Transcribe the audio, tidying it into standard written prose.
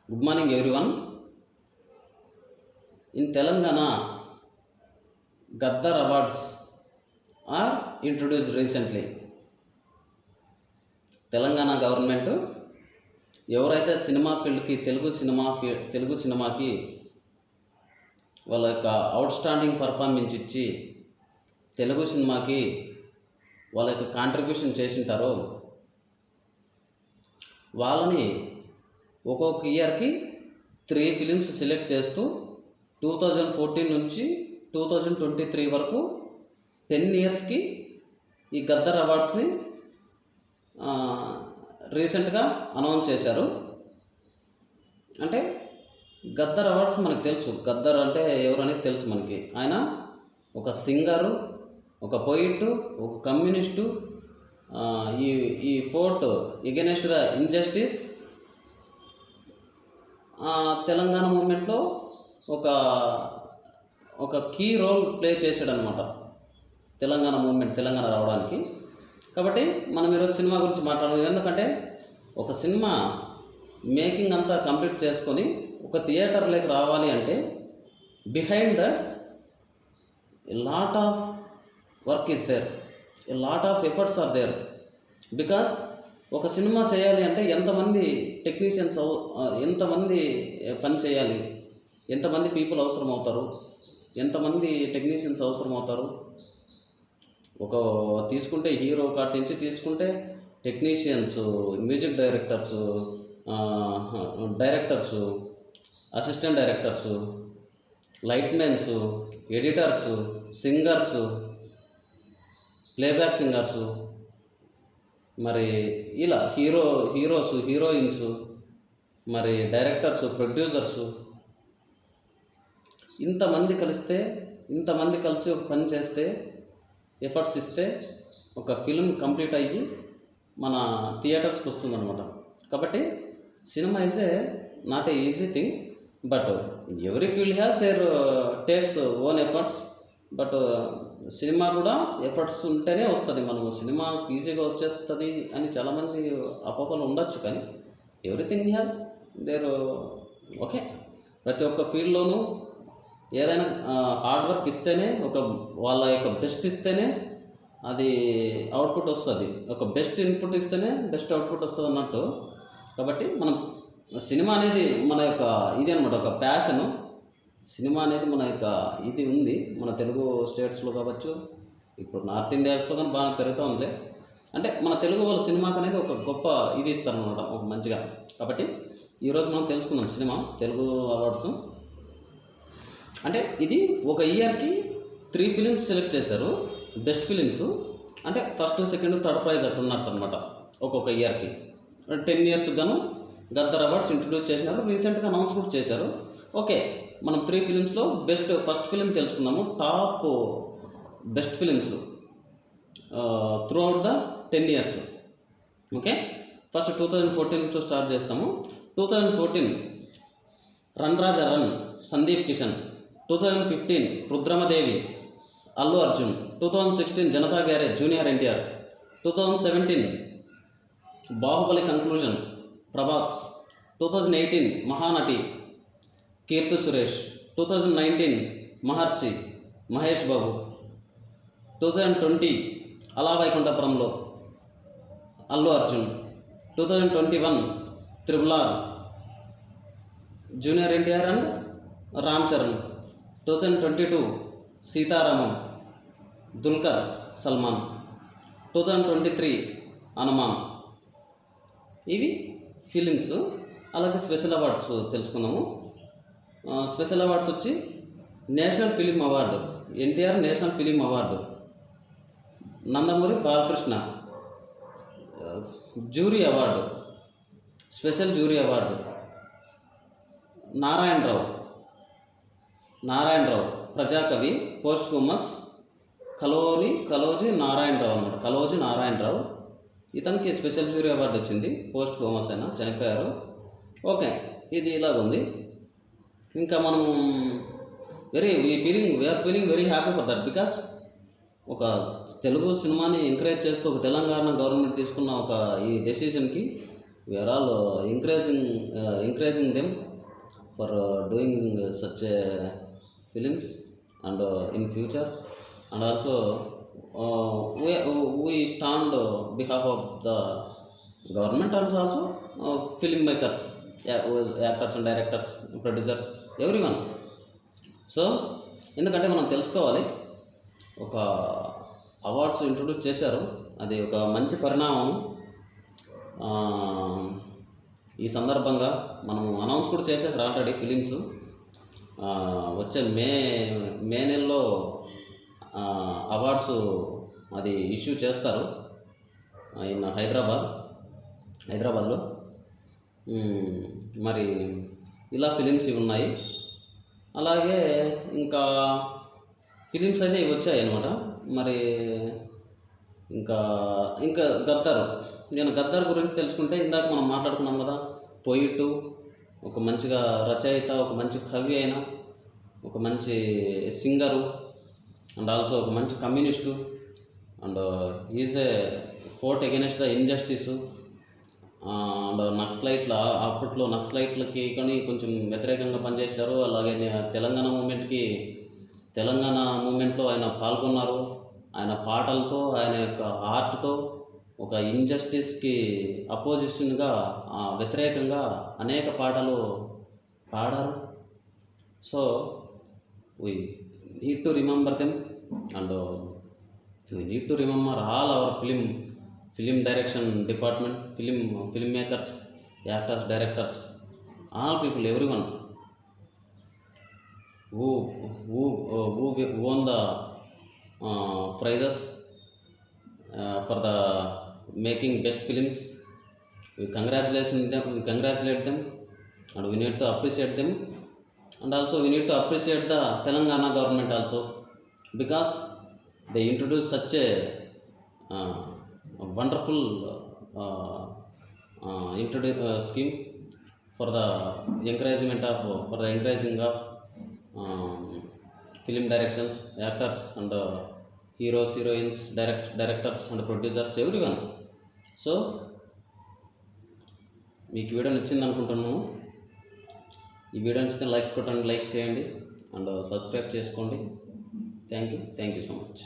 Good morning, everyone. In Telangana, Gaddar Awards are introduced recently. Telangana government ఎవరైతే cinema ఫీల్డ్కి తెలుగు సినిమాకి వాళ్ళ యొక్క అవుట్స్టాండింగ్ పర్ఫార్మెన్స్ ఇచ్చి తెలుగు సినిమాకి వాళ్ళ యొక్క కాంట్రిబ్యూషన్ చేసింటారో వాళ్ళని ఒక్కొక్క ఇయర్కి 3 ఫిలిమ్స్ సెలెక్ట్ చేస్తూ 2014 నుంచి 2023 వరకు 10 ఇయర్స్కి ఈ గద్దర్ అవార్డ్స్ని రీసెంట్గా అనౌన్స్ చేశారు. అంటే గద్దర్ అవార్డ్స్ మనకు తెలుసు, గద్దర్ అంటే ఎవరనేది తెలుసు మనకి. ఆయన ఒక సింగరు, ఒక పోయిట్, ఒక కమ్యూనిస్టు, ఈ fort against the injustice, Telangana మూమెంట్లో ఒక కీ రోల్ ప్లే చేశాడనమాట తెలంగాణ రావడానికి. కాబట్టి మనం ఈరోజు సినిమా గురించి మాట్లాడాలి. ఎందుకంటే ఒక సినిమా మేకింగ్ అంతా కంప్లీట్ చేసుకొని ఒక థియేటర్లోకి రావాలి అంటే behind that a lot of work is there, a lot of efforts are there. Because ఒక సినిమా చేయాలి అంటే ఎంతమంది టెక్నీషియన్స్, ఎంతమంది పని చేయాలి, ఎంతమంది పీపుల్ అవసరం అవుతారు, ఎంతమంది టెక్నీషియన్స్ అవసరం అవుతారు. ఒక తీసుకుంటే హీరో కార్ట్ నుంచి తీసుకుంటే technicians, music directors, assistant directors, lightmens, editors, singers, playback singers, మరి ఇలా హీరోయిన్స్, మరి డైరెక్టర్స్, ప్రొడ్యూసర్స్, ఇంతమంది కలిసి ఒక పని చేస్తే, ఎఫర్ట్స్ ఇస్తే ఒక ఫిల్మ్ కంప్లీట్ అయ్యి మన థియేటర్స్కి వస్తుందన్నమాట. కాబట్టి cinema is not a easy thing, but every field has their takes own efforts. But cinema కూడా ఎఫర్ట్స్ ఉంటేనే వస్తుంది. మనము సినిమా ఈజీగా వచ్చేస్తుంది అని చాలామంది అపోహలు ఉండొచ్చు, కానీ ఎవ్రీథింగ్ హ్యాస్ దేర్ ఓకే. ప్రతి ఒక్క ఫీల్డ్లోనూ ఏదైనా హార్డ్ వర్క్ ఇస్తేనే, వాళ్ళ యొక్క బెస్ట్ ఇస్తేనే అది అవుట్పుట్ వస్తుంది. ఒక బెస్ట్ ఇన్పుట్ ఇస్తేనే బెస్ట్ అవుట్పుట్ వస్తుంది అన్నట్టు. కాబట్టి మనం సినిమా అనేది మన యొక్క ఇది అనమాట, ఒక ప్యాషను. సినిమా అనేది మన యొక్క ఇది ఉంది, మన తెలుగు స్టేట్స్లో కావచ్చు, ఇప్పుడు నార్త్ ఇండియాస్లో కానీ బాగా పెరుగుతూ ఉంది. అంటే మన తెలుగు వాళ్ళ సినిమాకి అనేది ఒక గొప్ప ఇది ఇస్తారనమాట, ఒక మంచిగా. కాబట్టి ఈరోజు మనం తెలుసుకుందాం సినిమా తెలుగు అవార్డ్స్. అంటే ఇది ఒక ఇయర్కి 3 ఫిలిమ్స్ సెలెక్ట్ చేశారు, బెస్ట్ ఫిలిమ్స్. అంటే ఫస్ట్, సెకండ్, థర్డ్ ప్రైజ్ అట్లా ఉన్నట్టు అనమాట ఒక్కొక్క ఇయర్కి. 10 ఇయర్స్ గాను గద్దర్ అవార్డ్స్ ఇంట్రడ్యూస్ చేసినారు, రీసెంట్గా అనౌన్స్ కూడా చేశారు. ఓకే, మనం 3 ఫిలిమ్స్లో ఫస్ట్ ఫిలిం తెలుసుకుందాము. Top best films throughout the 10 years. Okay, first 2014 నుంచి స్టార్ట్ చేస్తాము. 2014 Run Raja Run, Sandeep Kishan. 2015 Rudramadevi, Allu Arjun. 2016 Janatha Garage, Junior NTR. 2017 Baahubali Conclusion, Prabhas. 2018 Mahanati, Keerthy Suresh. 2019 Maharshi, Mahesh Babu. 2020 Ala Vaikunthapurramuloo, Allu Arjun. 2021 triple R, Junior NTR and Ram Charan. 2022 Sitaramam, Dulquer Salmaan. 2023 Hanuman. ఇవి ఫిలిమ్స్. అలాగే స్పెషల్ అవార్డ్స్ తెలుసుకుందాము. స్పెషల్ అవార్డ్స్ వచ్చి national film award, NTR national film award. Nandamuri Balakrishna jury award, special jury award. Narayana Rao ప్రజాకవి, posthumous, Kaloji Narayana Rao అనమాట, కలోజీ నారాయణరావు. ఇతనికి special jury award వచ్చింది, పోస్ట్ హ్యూమస్ అయినా చనిపోయారు. ఓకే, ఇది ఇలాగ ఉంది. ఇంకా మనం we are feeling very happy for that. Because ఒక తెలుగు సినిమాని ఎంకరేజ్ చేస్తూ ఒక తెలంగాణ గవర్నమెంట్ తీసుకున్న ఒక ఈ డెసిషన్కి we are all encouraging them for doing such films and in future, and also we stand behalf of the government, also filmmakers, yeah, actors and directors, producers, everyone. So ఎందుకంటే మనం తెలుసుకోవాలి, ఒక awards introduce చేశారు, అది ఒక మంచి పరిణామం. ఆ, ఈ సందర్భంగా మనం అనౌన్స్ కూడా చేసేసారు ఆల్రెడీ ఫిలిమ్స్. వచ్చే మే నెలలో అవార్డ్స్ అది ఇష్యూ చేస్తారు ఇన్ హైదరాబాద్లో. మరి ఇలా ఫిలిమ్స్ ఇవి ఉన్నాయి. అలాగే ఇంకా ఫిలిమ్స్ అయితే ఇవి వచ్చాయి అన్నమాట. మరి ఇంకా ఇంకా నేను గద్దర్ గురించి తెలుసుకుంటే, ఇందాక మనం మాట్లాడుకున్నాం కదా, పోయిట్, ఒక మంచిగా రచయిత, ఒక మంచి కవి అయిన, ఒక మంచి సింగరు, అండ్ ఆల్సో ఒక మంచి communist, and is a fort against the injustice and అప్పట్లో నక్సలైట్లకి కానీ కొంచెం వ్యతిరేకంగా పనిచేశారు. అలాగే తెలంగాణ మూమెంట్లో ఆయన పాల్గొన్నారు. ఆయన పాటలతో, ఆయన యొక్క ఆర్ట్తో ఒక ఇన్జస్టిస్కి అపోజిషన్గా, వ్యతిరేకంగా అనేక పాటలు పాడారు. So we need to remember them, and we need to remember all our film direction department, filmmakers, actors, directors, all people, everyone who won the prizes for the making best films. We congratulate them, and we need to appreciate them, and also we need to appreciate the Telangana government also, because they introduced such a wonderful scheme for the encouraging of film directions, actors, and heroes, heroines, directors and producers, everyone. So మీకు video నచ్చింది అనుకుంటున్నాను. ఈ video నచ్చితే like చేయండి, and subscribe చేసుకోండి. Thank you so much.